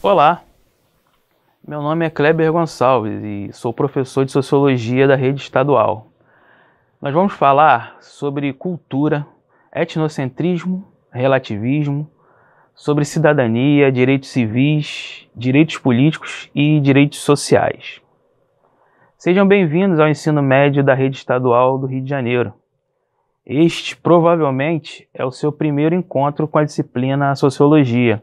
Olá, meu nome é Kleber Gonçalves e sou professor de Sociologia da rede estadual. Nós vamos falar sobre cultura, etnocentrismo, relativismo, sobre cidadania, direitos civis, direitos políticos e direitos sociais. Sejam bem-vindos ao ensino médio da rede estadual do Rio de Janeiro. Este, provavelmente, é o seu primeiro encontro com a disciplina Sociologia.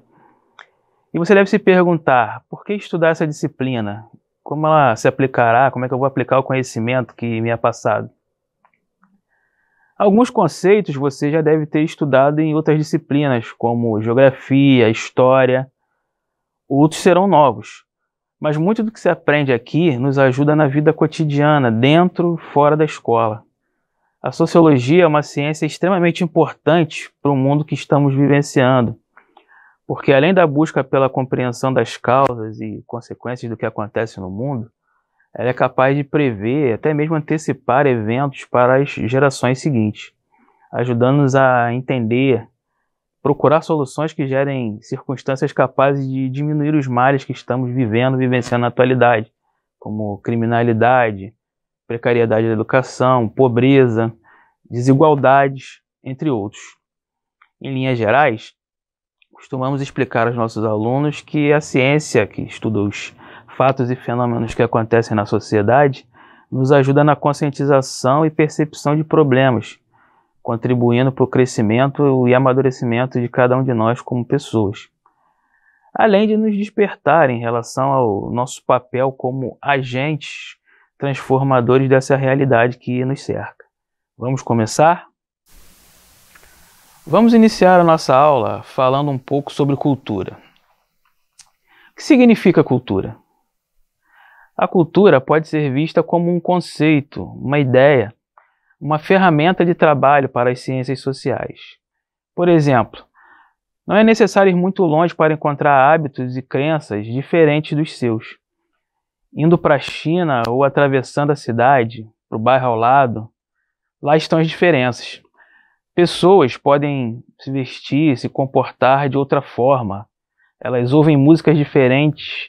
E você deve se perguntar, por que estudar essa disciplina? Como ela se aplicará? Como é que eu vou aplicar o conhecimento que me é passado? Alguns conceitos você já deve ter estudado em outras disciplinas, como geografia, história. Outros serão novos. Mas muito do que se aprende aqui nos ajuda na vida cotidiana, dentro e fora da escola. A sociologia é uma ciência extremamente importante para o mundo que estamos vivenciando. Porque além da busca pela compreensão das causas e consequências do que acontece no mundo, ela é capaz de prever, até mesmo antecipar eventos para as gerações seguintes, ajudando-nos a entender, procurar soluções que gerem circunstâncias capazes de diminuir os males que estamos vivenciando na atualidade, como criminalidade, precariedade da educação, pobreza, desigualdades, entre outros. Em linhas gerais, costumamos explicar aos nossos alunos que a ciência, que estuda os fatos e fenômenos que acontecem na sociedade, nos ajuda na conscientização e percepção de problemas, contribuindo para o crescimento e amadurecimento de cada um de nós como pessoas. Além de nos despertar em relação ao nosso papel como agentes transformadores dessa realidade que nos cerca. Vamos começar? Vamos iniciar a nossa aula falando um pouco sobre cultura. O que significa cultura? A cultura pode ser vista como um conceito, uma ideia, uma ferramenta de trabalho para as ciências sociais. Por exemplo, não é necessário ir muito longe para encontrar hábitos e crenças diferentes dos seus. Indo para a China ou atravessando a cidade, para o bairro ao lado, lá estão as diferenças. Pessoas podem se vestir, se comportar de outra forma. Elas ouvem músicas diferentes,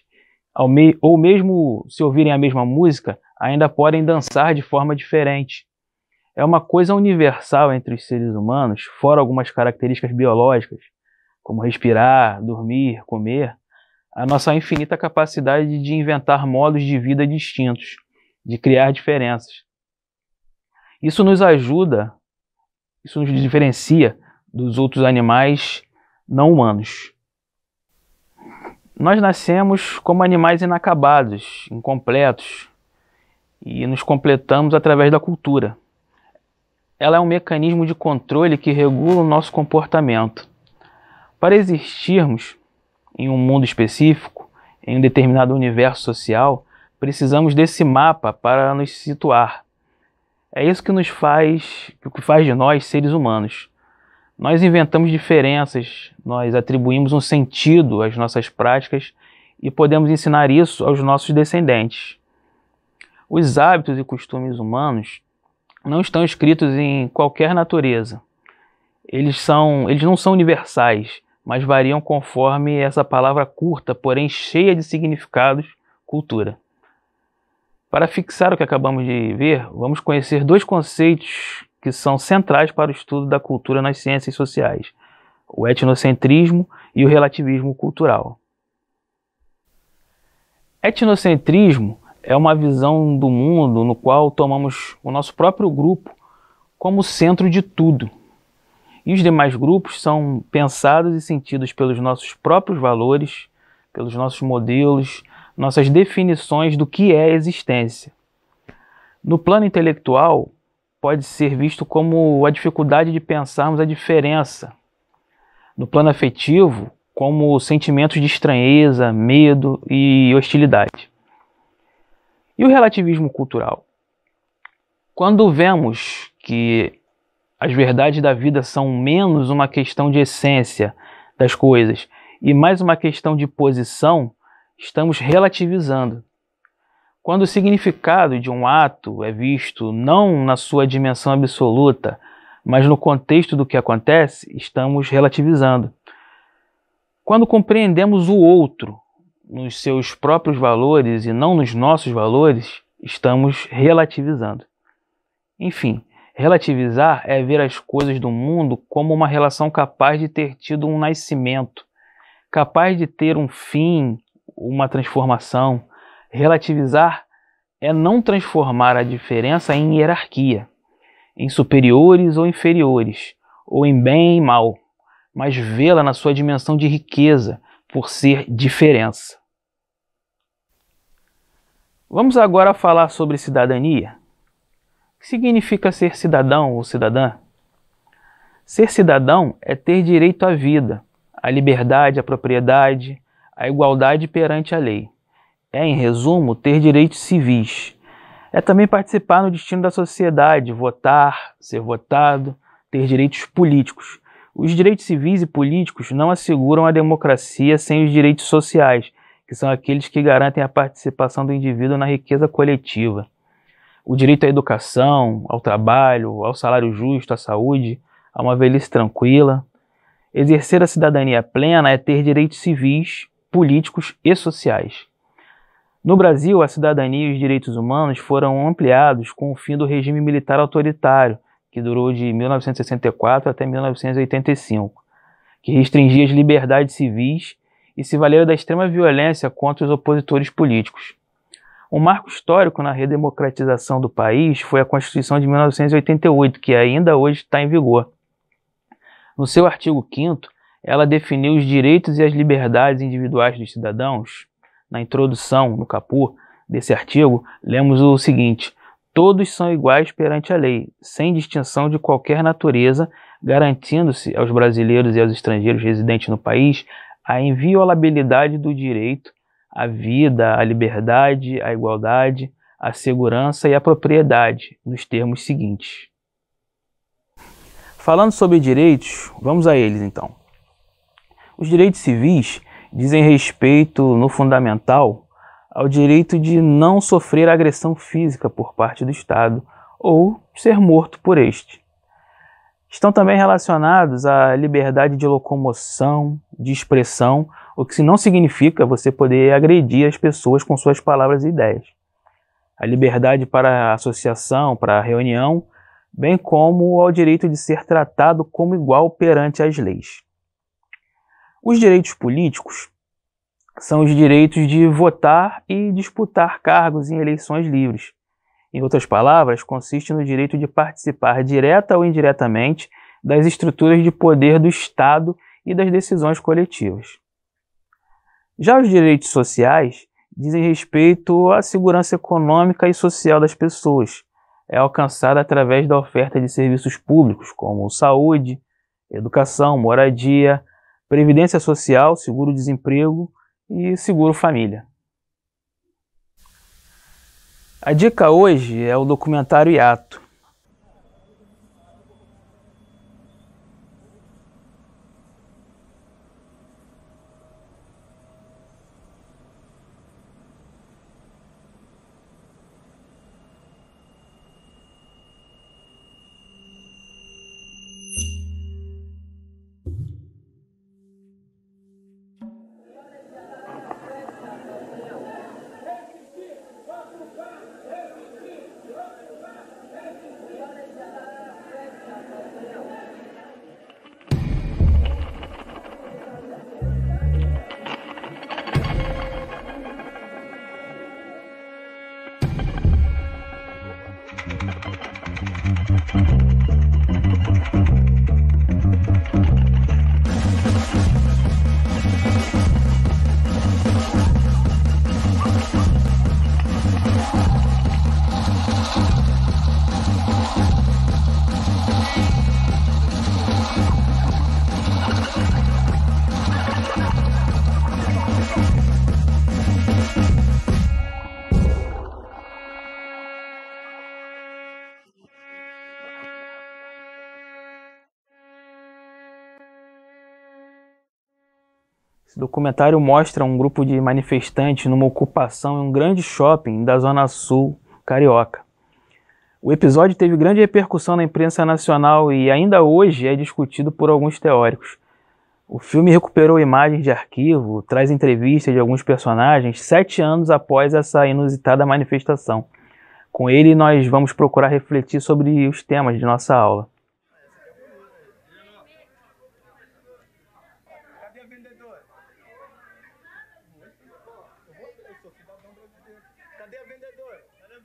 ou mesmo se ouvirem a mesma música, ainda podem dançar de forma diferente. É uma coisa universal entre os seres humanos, fora algumas características biológicas, como respirar, dormir, comer, a nossa infinita capacidade de inventar modos de vida distintos, de criar diferenças. Isso nos ajuda, isso nos diferencia dos outros animais não humanos. Nós nascemos como animais inacabados, incompletos, e nos completamos através da cultura. Ela é um mecanismo de controle que regula o nosso comportamento. Para existirmos em um mundo específico, em um determinado universo social, precisamos desse mapa para nos situar. É isso que faz de nós seres humanos. Nós inventamos diferenças, nós atribuímos um sentido às nossas práticas e podemos ensinar isso aos nossos descendentes. Os hábitos e costumes humanos não estão escritos em qualquer natureza. Eles não são universais, mas variam conforme essa palavra curta, porém cheia de significados, cultura. Para fixar o que acabamos de ver, vamos conhecer dois conceitos que são centrais para o estudo da cultura nas ciências sociais: o etnocentrismo e o relativismo cultural. Etnocentrismo é uma visão do mundo no qual tomamos o nosso próprio grupo como centro de tudo. E os demais grupos são pensados e sentidos pelos nossos próprios valores, pelos nossos modelos, nossas definições do que é existência. No plano intelectual, pode ser visto como a dificuldade de pensarmos a diferença. No plano afetivo, como sentimentos de estranheza, medo e hostilidade. E o relativismo cultural? Quando vemos que as verdades da vida são menos uma questão de essência das coisas e mais uma questão de posição, estamos relativizando. Quando o significado de um ato é visto não na sua dimensão absoluta, mas no contexto do que acontece, estamos relativizando. Quando compreendemos o outro, nos seus próprios valores e não nos nossos valores, estamos relativizando. Enfim, relativizar é ver as coisas do mundo como uma relação capaz de ter tido um nascimento, capaz de ter um fim, uma transformação. Relativizar é não transformar a diferença em hierarquia, em superiores ou inferiores, ou em bem e mal, mas vê-la na sua dimensão de riqueza, por ser diferença. Vamos agora falar sobre cidadania. O que significa ser cidadão ou cidadã? Ser cidadão é ter direito à vida, à liberdade, à propriedade, à igualdade perante a lei. É, em resumo, ter direitos civis. É também participar no destino da sociedade, votar, ser votado, ter direitos políticos. Os direitos civis e políticos não asseguram a democracia sem os direitos sociais, que são aqueles que garantem a participação do indivíduo na riqueza coletiva. O direito à educação, ao trabalho, ao salário justo, à saúde, a uma velhice tranquila. Exercer a cidadania plena é ter direitos civis, políticos e sociais. No Brasil, a cidadania e os direitos humanos foram ampliados com o fim do regime militar autoritário, que durou de 1964 até 1985, que restringia as liberdades civis e se valeu da extrema violência contra os opositores políticos. Um marco histórico na redemocratização do país foi a Constituição de 1988, que ainda hoje está em vigor. No seu artigo 5º, ela definiu os direitos e as liberdades individuais dos cidadãos. Na introdução, no caput desse artigo, lemos o seguinte: todos são iguais perante a lei, sem distinção de qualquer natureza, garantindo-se aos brasileiros e aos estrangeiros residentes no país a inviolabilidade do direito à vida, à liberdade, à igualdade, à segurança e à propriedade, nos termos seguintes. Falando sobre direitos, vamos a eles então. Os direitos civis dizem respeito, no fundamental, ao direito de não sofrer agressão física por parte do Estado ou ser morto por este. Estão também relacionados à liberdade de locomoção, de expressão, o que não significa você poder agredir as pessoas com suas palavras e ideias. A liberdade para associação, para reunião, bem como ao direito de ser tratado como igual perante as leis. Os direitos políticos são os direitos de votar e disputar cargos em eleições livres. Em outras palavras, consiste no direito de participar direta ou indiretamente das estruturas de poder do Estado e das decisões coletivas. Já os direitos sociais dizem respeito à segurança econômica e social das pessoas. É alcançada através da oferta de serviços públicos, como saúde, educação, moradia, previdência social, seguro-desemprego e seguro-família. A dica hoje é o documentário Hiato. Esse documentário mostra um grupo de manifestantes numa ocupação em um grande shopping da Zona Sul carioca. O episódio teve grande repercussão na imprensa nacional e ainda hoje é discutido por alguns teóricos. O filme recuperou imagens de arquivo, traz entrevistas de alguns personagens 7 anos após essa inusitada manifestação. Com ele, nós vamos procurar refletir sobre os temas de nossa aula.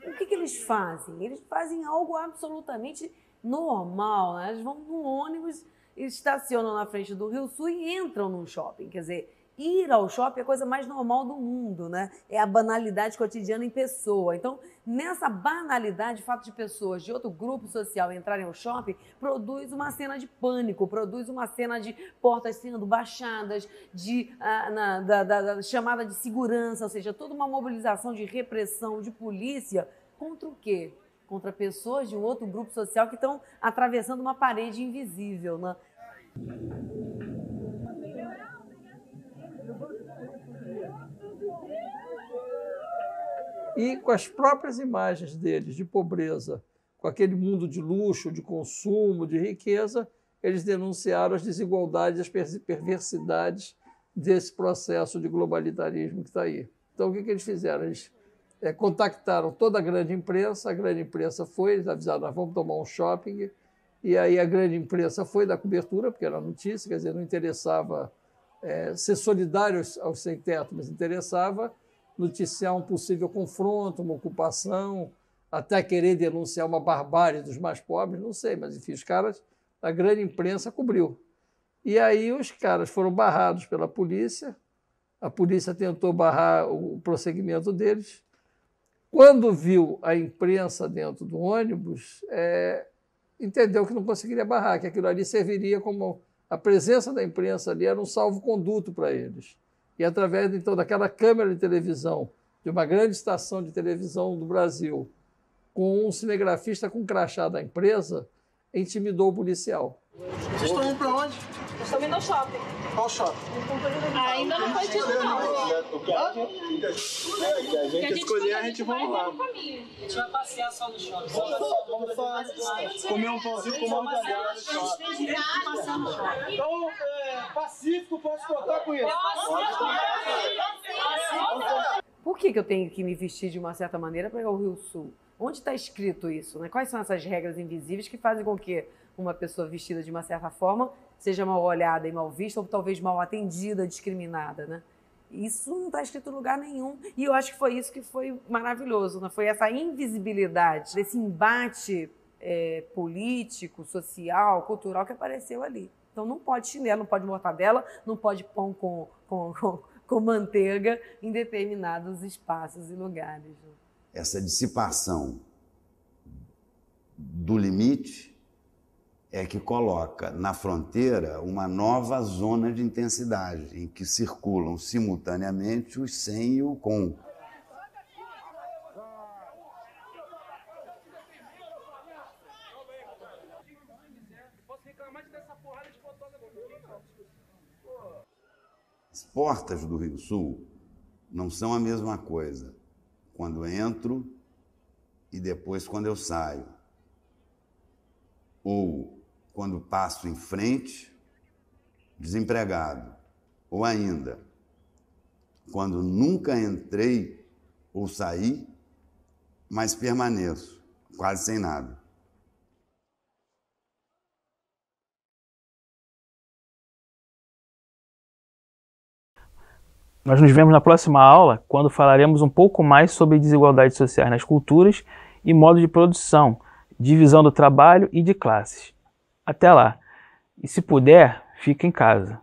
O que eles fazem? Eles fazem algo absolutamente normal, né? Eles vão num ônibus, estacionam na frente do Rio Sul e entram num shopping. Quer dizer, ir ao shopping é a coisa mais normal do mundo, né? É a banalidade cotidiana em pessoa. Então, nessa banalidade, o fato de pessoas de outro grupo social entrarem ao shopping produz uma cena de pânico, produz uma cena de portas sendo baixadas, da chamada de segurança, ou seja, toda uma mobilização de repressão, de polícia, contra o quê? Contra pessoas de um outro grupo social que estão atravessando uma parede invisível, né? E com as próprias imagens deles de pobreza, com aquele mundo de luxo, de consumo, de riqueza, eles denunciaram as desigualdades, as perversidades desse processo de globalitarismo que está aí. Então, o que eles fizeram? Eles contactaram toda a grande imprensa foi, eles avisaram, nós vamos tomar um shopping, e aí a grande imprensa foi dar cobertura, porque era notícia, quer dizer, não interessava ser solidário aos sem-teto, mas interessava noticiar um possível confronto, uma ocupação, até querer denunciar uma barbárie dos mais pobres, não sei, mas enfim, a grande imprensa cobriu. E aí os caras foram barrados pela polícia, a polícia tentou barrar o prosseguimento deles. Quando viu a imprensa dentro do ônibus, entendeu que não conseguiria barrar, que aquilo ali serviria como... A presença da imprensa ali era um salvo-conduto para eles. E através, então, daquela câmera de televisão, de uma grande estação de televisão do Brasil, com um cinegrafista com crachá da empresa, intimidou o policial. Vocês estão indo para onde? Nós estamos indo ao shopping. Qual shopping? Ainda não foi tido, não. O que a gente escolher, a gente vai lá. A gente vai passear só no shopping. Vamos só comer um pãozinho com uma cagada no shopping. Então, pacífico, posso contar com isso. Por que eu tenho que me vestir de uma certa maneira para ir ao Rio Sul? Onde está escrito isso, né? Quais são essas regras invisíveis que fazem com que uma pessoa vestida de uma certa forma seja mal olhada e mal vista, ou talvez mal atendida, discriminada, né? Isso não está escrito em lugar nenhum. E eu acho que foi isso que foi maravilhoso, né? Foi essa invisibilidade, esse embate político, social, cultural que apareceu ali. Então não pode chinelo, não pode mortadela, não pode pão com manteiga em determinados espaços e lugares. Né? Essa dissipação do limite é que coloca na fronteira uma nova zona de intensidade, em que circulam simultaneamente os sem e o com. As portas do Rio Sul não são a mesma coisa quando entro e depois quando eu saio. Ou quando passo em frente, desempregado. Ou ainda, quando nunca entrei ou saí, mas permaneço, quase sem nada. Nós nos vemos na próxima aula, quando falaremos um pouco mais sobre desigualdades sociais nas culturas e modo de produção, divisão do trabalho e de classes. Até lá! E se puder, fique em casa.